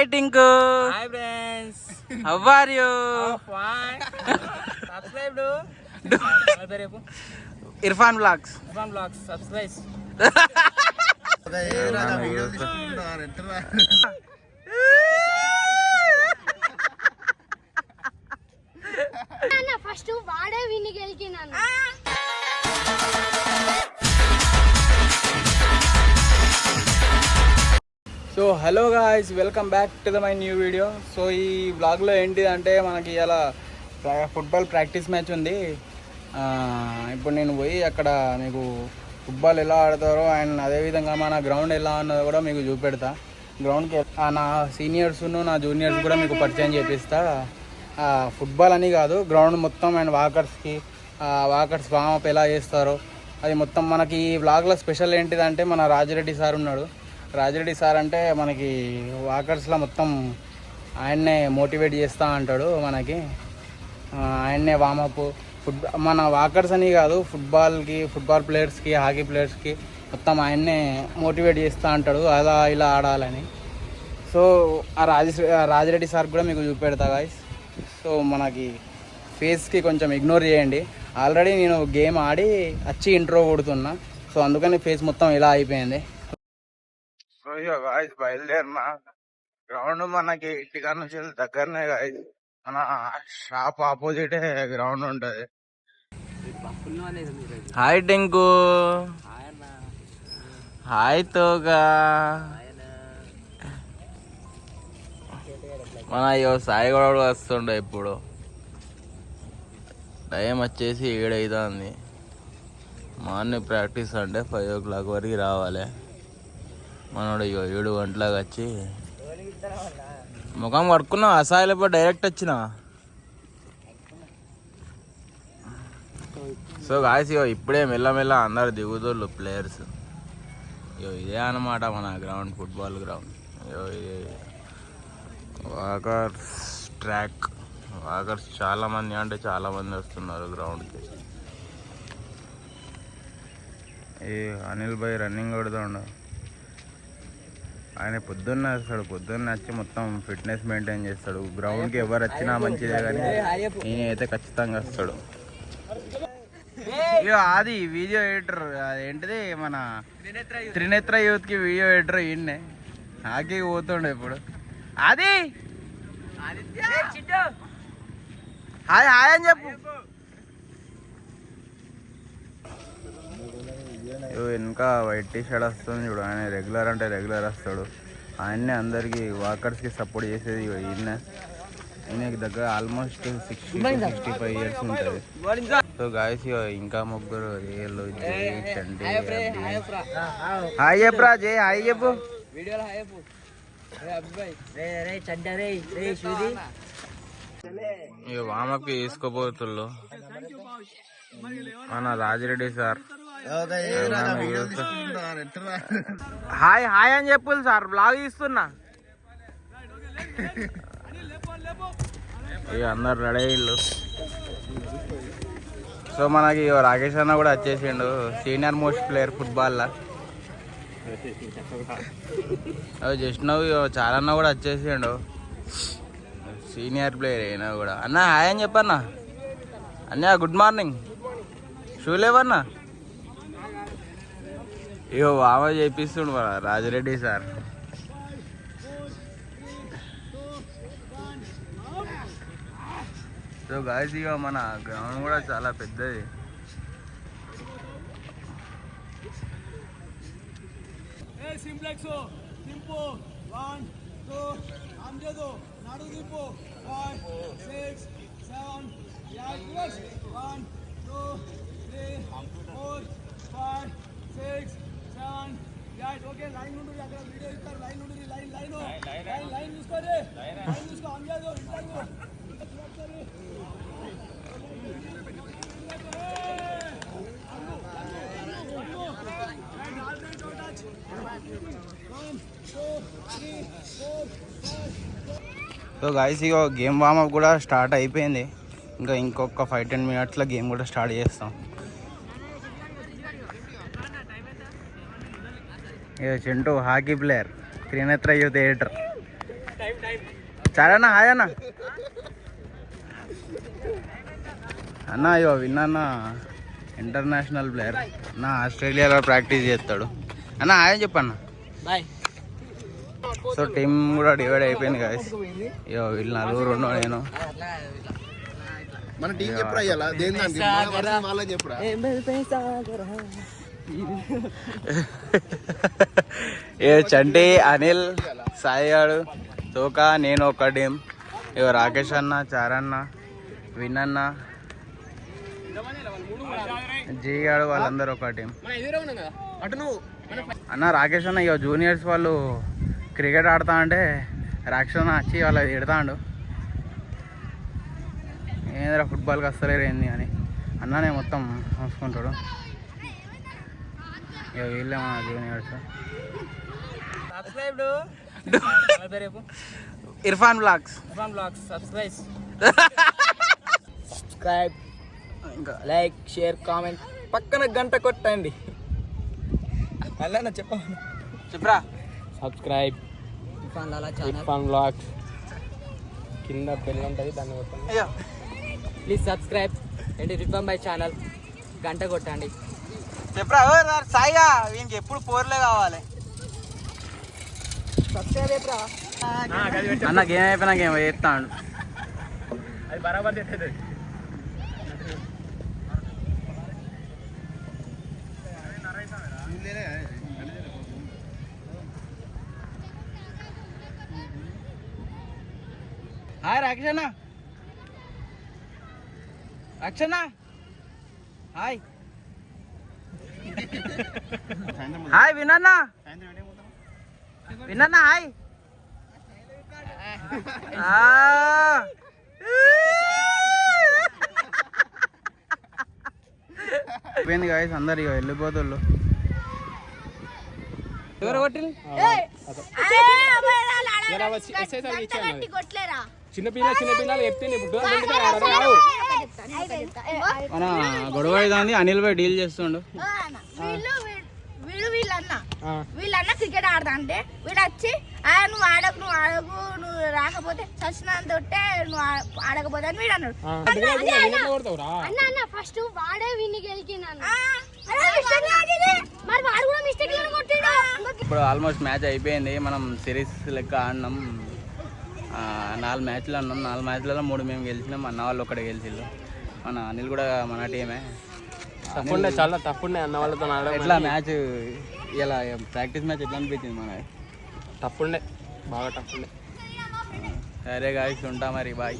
Hi Tinku. Hi friends. How are you? Fine. Subscribe to Irfan blogs. Subscribe. First వాడే విని గెలికినాను. So hello guys, welcome back to my new video. So ఈ బ్లాగ్లో ఏంటి అంటే మనకి ఇలా ఫుట్బాల్ ప్రాక్టీస్ మ్యాచ్ ఉంది. ఇప్పుడు నేను పోయి అక్కడ మీకు ఫుట్బాల్ ఎలా ఆడతారో అండ్ అదేవిధంగా మన గ్రౌండ్ ఎలా ఉన్నదో కూడా మీకు చూపెడతా. గ్రౌండ్కి నా సీనియర్స్ను నా జూనియర్స్ కూడా మీకు పరిచయం చేపిస్తా. ఫుట్బాల్ అని కాదు, గ్రౌండ్ మొత్తం అండ్ వాకర్స్ వామప్ ఎలా చేస్తారో అది మొత్తం మనకి ఈ బ్లాగ్లో స్పెషల్ ఏంటిదంటే మన రాజిరెడ్డి సార్ ఉన్నాడు. రాజిరెడ్డి సార్ అంటే మనకి వాకర్స్లో మొత్తం ఆయన్నే మోటివేట్ చేస్తూ అంటాడు మనకి. ఆయన్నే వామప్ మన వాకర్స్ అని కాదు, ఫుట్బాల్ ప్లేయర్స్కి, హాకీ ప్లేయర్స్కి మొత్తం ఆయన్నే మోటివేట్ చేస్తూ అంటాడు అలా ఇలా ఆడాలని. సో ఆ రాజిరెడ్డి సార్ కూడా మీకు చూపెడతా గాయ్స్. సో మనకి ఫేస్కి కొంచెం ఇగ్నోర్ చేయండి. ఆల్రెడీ నేను గేమ్ ఆడి వచ్చి ఇంట్రో కొడుతున్నా, సో అందుకని ఫేస్ మొత్తం ఇలా అయిపోయింది. సో ఇక గాయ్స్ బయలుదేరినా. గ్రౌండ్ మనకి ఇంటికాడ నుంచి దగ్గరనే గాయ్స్, మన షాప్ ఆపోజిటే గ్రౌండ్ ఉంటుంది. హాయ్ టింకు. హాయ్ తోగా. మన సాయి కూడా వస్తుండే. ఇప్పుడు టైం వచ్చేసి 7 అవుతుంది. మార్నింగ్ ప్రాక్టీస్ అంటే 5 o'clock వరకు రావాలి. మనోడు 7 గంటలకు వచ్చి ముఖం కడుక్కున్నావు. అసాయిలపై డైరెక్ట్ వచ్చినా. సో గాయస్ ఇప్పుడే మెల్లమెల్ల అందరు దిగుదోళ్ళు ప్లేయర్స్. ఇదే అన్నమాట మన ground, football ground. Walkers track. Walkers చాలామంది అంటే చాలామంది వస్తున్నారు గ్రౌండ్కి. ఈ అనిల్ భాయ్ రన్నింగ్ కొడుతుండు. ఆయన పొద్దున్న వస్తాడు, పొద్దున్న వచ్చి మొత్తం ఫిట్నెస్ మెయింటైన్ చేస్తాడు. గ్రౌండ్కి ఎవరు వచ్చినా మంచిదే, కానీ ఈయన అయితే ఖచ్చితంగా వస్తాడు. ఇక అది వీడియో ఎడిటర్, అదేంటిది మన త్రినేత్ర యూత్కి వీడియో ఎడిటర్ ఈయన్నే. హాకీ పోతుండే ఇప్పుడు. అది హాయ్ హాయ్ అని చెప్పు. వెనక వైట్ టీ షర్ట్ వస్తుంది చూడు, ఆయన రెగ్యులర్ అంటే రెగ్యులర్ వస్తాడు. ఆయన్నే అందరికి వాకర్స్కి సపోర్ట్ చేసేది ఈయనకి దగ్గర ఆల్మోస్ట్ 60-65 years ఉంటుంది. సో గాయస్ ఇంకా ముగ్గురు రియల్ చండి. హాయ్ చెప్పరా జై, హాయ్ చెప్పు. ఇక వామకి తీసుకోబోతుళ్ళు మన రాజిరెడ్డి సార్. హాయ్ హాయ్ అని చెప్పు సార్, బ్లాగ్ తీస్తున్నా. ఇక అందరు రెడీ అయ్యిండు. సో మనకి రాకేష్ అన్న కూడా వచ్చేసిండు, సీనియర్ మోస్ట్ ప్లేయర్ ఫుట్బాల్లో. జస్ట్ నవ్వు చాలా అన్న కూడా వచ్చేసిండు, సీనియర్ ప్లేయర్ అయినా కూడా. అన్న హాయ్ అని చెప్పన్నా. అన్నయ్య గుడ్ మార్నింగ్. షూ లేవన్నా. ఇగో వామ చేపిస్తుండు మన రాజిరెడ్డి సార్. సో గాయస్ ఇక మన గ్రౌండ్ కూడా చాలా పెద్దది. సింప్లెక్స్ దింపు 1 2 ఆంజేదో నాడు దింపు 5 6 7 8 1 2 3 4 5 6 7 8. ఓకే లైన్ నుండి అక్కడ వీడియో ఇస్తారు. లైన్ నుండి లైన్ చూసుకోండి. లైన్ చూసుకో. ఆంజేదో ఇస్తారు. సో గాయస్ ఇక గేమ్ వామప్ కూడా స్టార్ట్ అయిపోయింది. ఇంకొక 5-10 minutesలో గేమ్ కూడా స్టార్ట్ చేస్తాం. ఇక Chintu hockey player, Trinetra youth editor. సరేనా హాయ్ అన్న. అన్న అయ్యో విన్న ఇంటర్నేషనల్ ప్లేయర్ అన్న, ఆస్ట్రేలియాలో ప్రాక్టీస్ చేస్తాడు అన్న. హాయ్ చెప్పన్న. బాయ్. సో టీం కూడా డివైడ్ అయిపోయింది గాయస్. అయ్యో వీళ్ళు నలుగురు ఉన్నాడు, నేను మన టీం చెప్పురా ఇయ్యాల దేని దానికి వాళ్ళని చెప్పురా. ఏ చంటి, అనిల్, సాయి గాడు, తోక, నేను ఒక టీం. ఇగో రాకేష్ అన్న, చారన్న, వినన్న, జీ గాడు, వాళ్ళందరూ ఒక టీం అన్న. రాకేష్ అన్న ఇక జూనియర్స్ వాళ్ళు క్రికెట్ ఆడతా అంటే రాకేష్ అన్న వచ్చి వాళ్ళ తిడతాడు, ఏంద్రా ఫుట్బాల్కి వస్తలేరు ఏంది అని. అన్ననే మొత్తం చూసుకుంటాడు. ఇక వీళ్ళే మన juniors. Subscribe Irfan blogs. Subscribe. Subscribe, ఇంకా లైక్, షేర్, కామెంట్, పక్కన గంట కొట్టండి. అలా చెప్పరా. Subscribe Irfan blogs. కింద బెల్ ఉంటుంది, దాన్ని కొట్టండి. అయ్యో please subscribe and reform by channel, గంట కొట్టండి. చెప్పరా. సాయిగా వీనికి ఎప్పుడు పోర్లే కావాలి. అన్న గేమ్ అయిపోయినా గేమ్ చేస్తాడు. అది బరాబర్ తిట్టేది. హాయ్ రాక్షణ. రాక్షణ హాయ్. హాయ్ వినన్న. వినన్న హాయ్. అయిపోయింది గాయస్, అందరు ఇక వెళ్ళిపోతుళ్ళు. ఎవరు కొట్టింది? చిన్నపిల్లలు చెప్తే మన గొడవ అవుతుంది, అనిల్ భాయ్ డీల్ చేస్తుండు. వీళ్ళన్న క్రికెట్ ఆడతా అంటే వీడు వచ్చి నువ్వు ఆడకు నువ్వు రాకపోతే సచినంత తొట్టే నువ్వు ఆడకపోతే అని వీడు అన్నాడు. అన్న అన్న ఫస్ట్ వాడే విన్ని గెలికినాను, మరి వాడు కూడా మిస్టేక్ కొట్టాడు. ఇప్పుడు ఆల్మోస్ట్ మ్యాచ్ అయిపోయింది. మనం సిరీస్ లెక్క ఆడినాం. 4 మ్యాచ్లు అన్నాం. 4 మ్యాచ్లలో 3 మేము గెలిచినాం. అన్న వాళ్ళు ఒక్కడే గెలిచిళ్ళు. మన అనిల్ కూడా మన టీమే. తప్పుండే, చాలా తప్పుండే అన్న వాళ్ళతో. ఎట్లా మ్యాచ్ ఇలా ప్రాక్టీస్ మ్యాచ్ ఎట్లా అనిపించింది మన? తప్పుండే, బాగా తప్పుండే. సరే గాయస్ ఉంటా మరి, బాయ్.